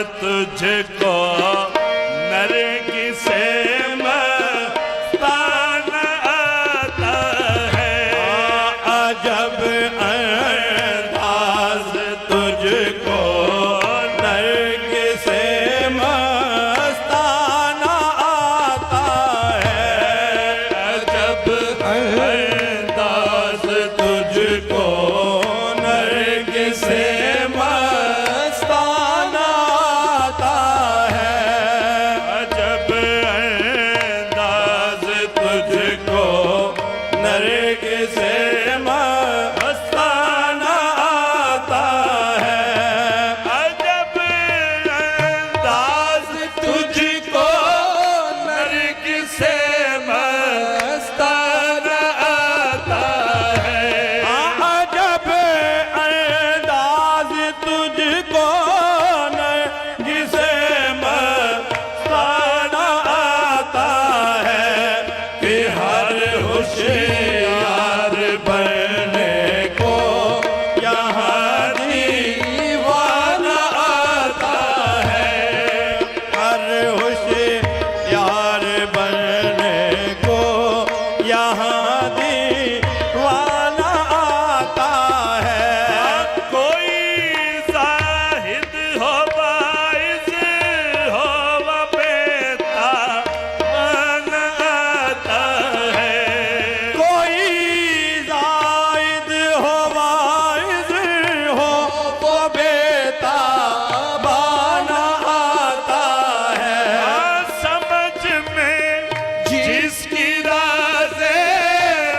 तुझको नरक से मस्ताना आता है। अजब अंदाज तुझको नरक से मस्ताना आता है। अजब अंदाज तुझको नरक से मस्ताना आता है। अजब अंदाज तुझको नरक से मस्ताना आता है। अजब अंदाज तुझको नरक से मस्ताना आता है। अजब अंदाज तुझको नरक से मस्ताना आता है कि हर होशियार बनने को यहाँ दीवाना आता है। हर होशियार बनने को यहाँ दीवाना आता है। कोई जाहिद हो बाइज़ हो व बेताब आता है। कोई जायद हो वाइज़ हो वो बेताबाना आता है। समझ में जिसकी राज़े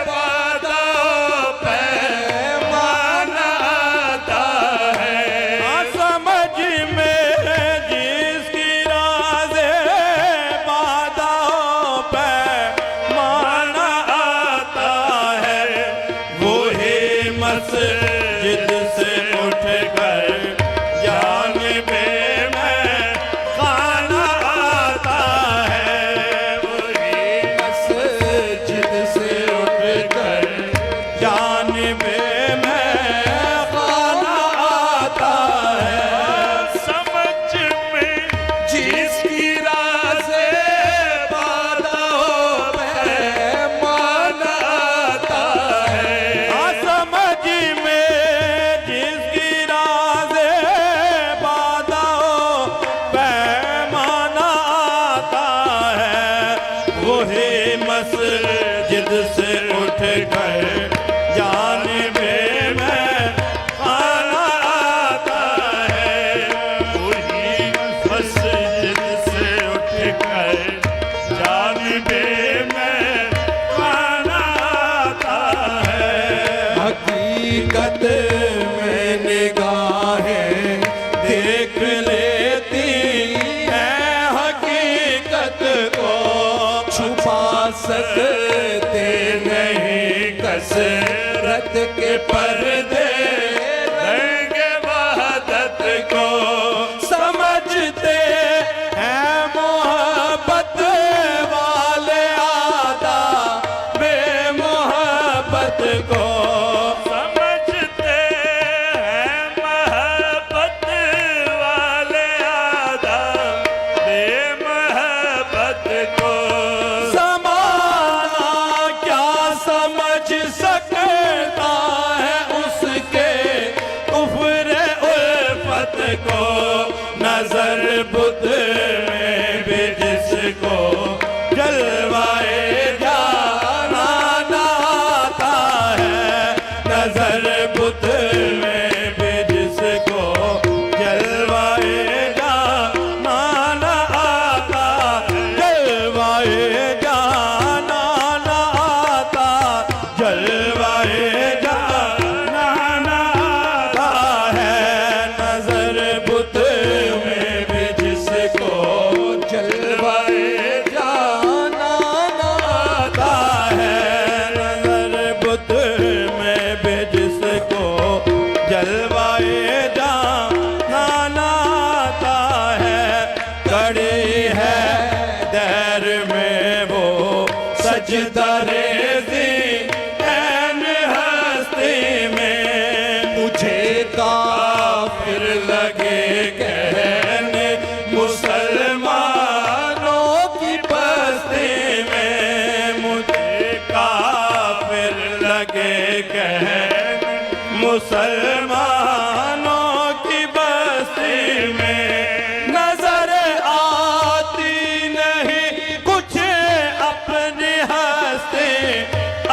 बादों पैमाना आता है। समझ में जिसकी राज़े बादों पे माना आता है। वो ही मस्जिद से उठ कर जानिबे में खाना आता है। वही मस्जिद से उठ कर जानिबे में खाना आता है। समझ में जिसकी राज़े बादों पैमाना आता है। समझ में जिसकी राज़े बादों पैमाना आता है। वही मस्जिद से उठ कर जानिबे में खाना आता है। वही मस्जिद से उठकर जानिबे में खाना आता है। हकीकत में निगाहें देख लेती हैं। हकीकत को छुपा सकते नहीं। कसरत के पर्दे रहेंगे वहदत को समझते हैं। मोहब्बत वाले आदा बेमोहब्बत को समझते हैं मोहब्बत वाले आदा बेमोहब्बत को। समाना क्या समझ सकता है उसके कुफ्र उल्फत को। नजर बुत में भी जिसको जलवाए जाना आता है। नजर बुत में भी जिसको जलवाए जाना आता। जलवाए जाना आता। जलवाए जाना आता है। नजर बुत में भी जिसको जलवाए जाना आता है। नजर बुत में भी जिसको जलवाए जाना आता है। कड़ी है दहर में वो सजदा रेज़ी ऐन हस्ती में। मुझे काफिर लगे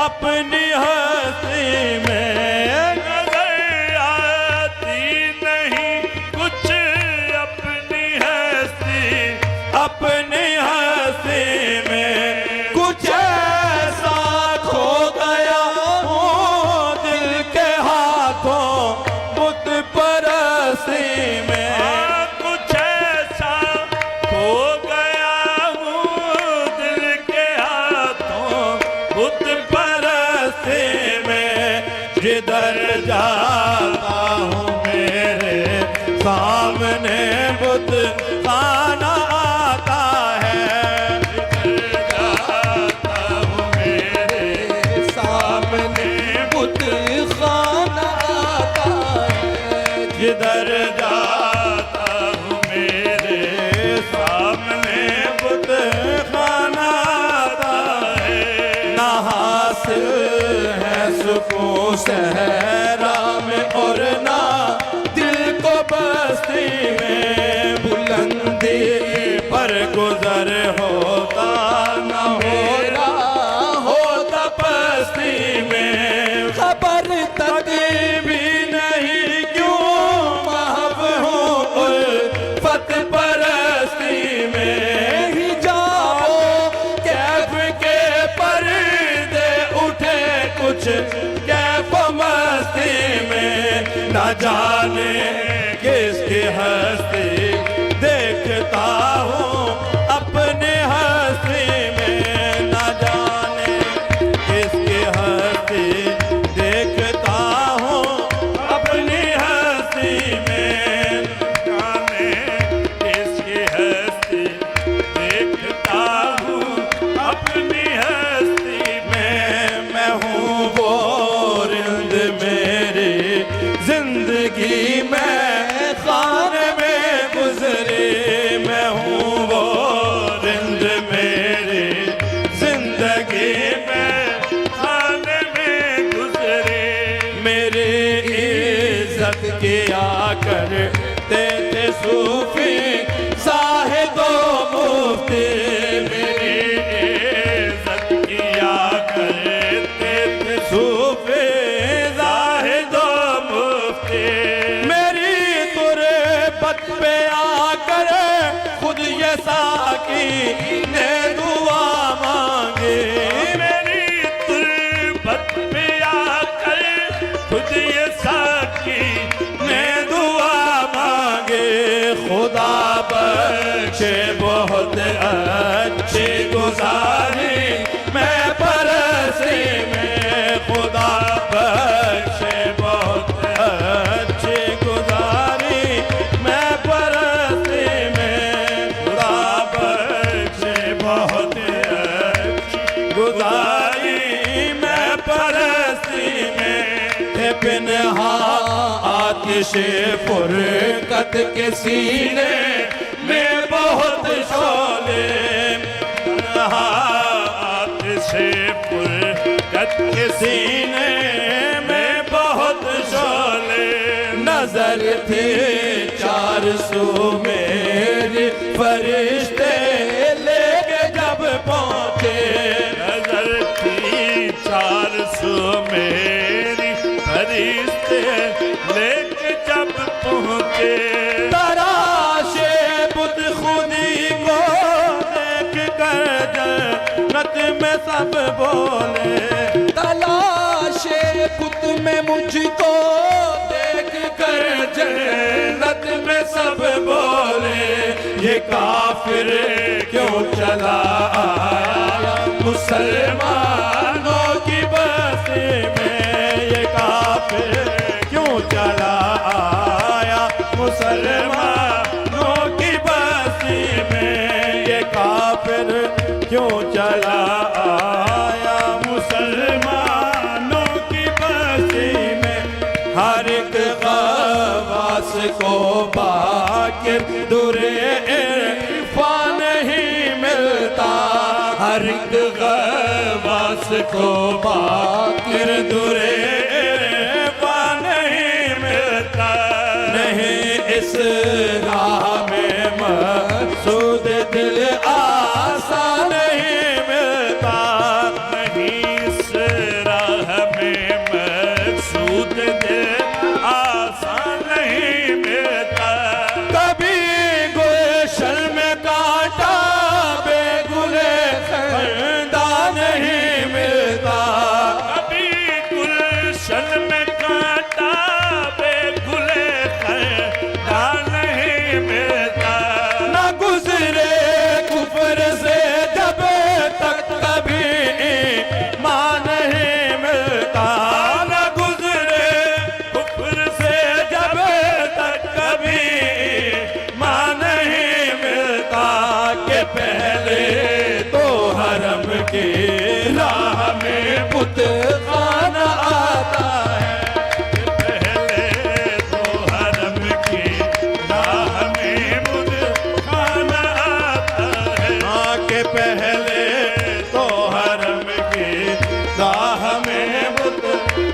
अपनी हस्ती में नजर आती नहीं कुछ अपनी हस्ती, अपनी हस्ती में कुछ ऐसा खो गया हूँ दिल के हाथों बुत परस्ती में। कुछ ऐसा खो गया हूँ दिल के हाथों बुत परस्ती में जिधर जाता हूँ मेरे सामने बुत खाना आता है। जाता हूँ मेरे सामने बुत खाना आता है। जिधर जाता हूँ मेरे सामने बुत खाना आता है। ना हासिल है सुकून सहरा में और ना दिल को बस्ती में। बुलंदी पर गुजर होता ना मेरा होता बस्ती में। खबर तक भी नहीं क्यों महब हूँ उल्फत परस्ती में। ही जाओ कैफ के पर्दे उठे कुछ कैफ मस्ती में। न जाने किसकी हस्ती देखता हूँ अपने हस्ती में। न जाने किसकी हस्ती देखता हूँ अपनी हस्ती में। जाने किसकी हस्ती देखता हूँ अपनी हस्ती मैं हूँ वो रिंद मेरी जिंदगी में खाने में गुजरी। मैं हूँ वो रिंद मेरी जिंदगी में खाने में गुजरे। मेरी इज्जत किया करते थे सूफी साहिदो मुफ्ती। मेरी इज्जत किया करते थे सूफी जाहिदो मुफ्ती। मेरी तुरबत पे आकर खुद ये साकी ने दुआ मांगी। मेरी तुरबत पे आकर खुद ये साकी ने दुआ मांगे खुदा बख्शे बहुत अच्छी गुजारी मैं परस्ती में। खुदा बख्शे बहुत अच्छी गुजारी मैं परस्ती में। खुदा बख्शे बहुत अच्छी गुजारी मैं परस्ती में। थे पिनहा आतिश फुरकत के सीने में बहुत शोले। से फुरकत के सीने में बहुत शोले। नजर थे 400 मेरी फरिश्ते लेके जब पहुँचे। नजर थी 400 मेरी फरिश्ते लेके जब पहुँचे। तराशे बुत खुदी को देख कर जन्नत में सब बोले। तलाशे बुत में मुझको देख कर जन्नत में सब बोले। ये काफिर क्यों चला आया मुसलमानों की बस्ती में। ये काफिर क्यों चला आया मुसलमानों की बस्ती में। ये काफिर क्यों चला आया मुसलमानों की बस्ती में। हर एक गवास को बाकिर दुरे इरफा नहीं मिलता। हर एक गवास को बाकिर दुरे इरफा नहीं मिलता। नहीं इस राह में मकसूद दिल मिलता, ना गुजरे कुफर से जब तक कभी ईमान नहीं मिलता, ना गुजरे कुफर से जब तक कभी ईमान नहीं मिलता के पहले तो हरम की राह में बुत खाना आता है, पहले तो हरम की राह में बुत खाना आता है, हाँ के पहले तो हरम की राह में बुत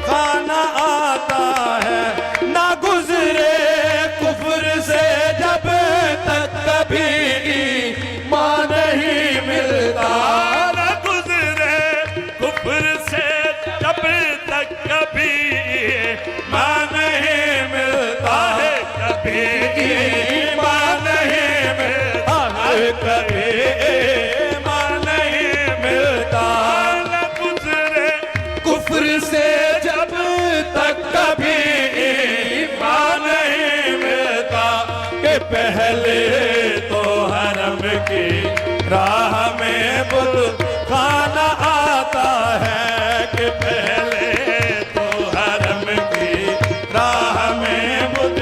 खाना आता है, ना गुजरे कुफर से जब तक कभी ईमान नहीं मिलता, ना गुजरे कुफर से जब तक कभी मान नहीं मिलता है, कभी ईमान नहीं मिलता है, कभी ईमान नहीं मिलता, ना गुजरे कुफ्र से जब तक कभी ईमान नहीं मिलता के पहले तो हरम की राह में बुत खाना आता है, कि पहले तो हरम की राह में बुत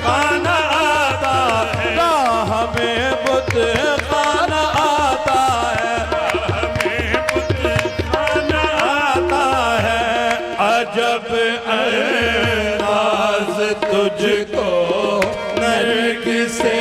खाना आता है, राह में बुत खाना आता है, हमें बुत खाना आता है, अजब अंदाज तुझको नरगिस से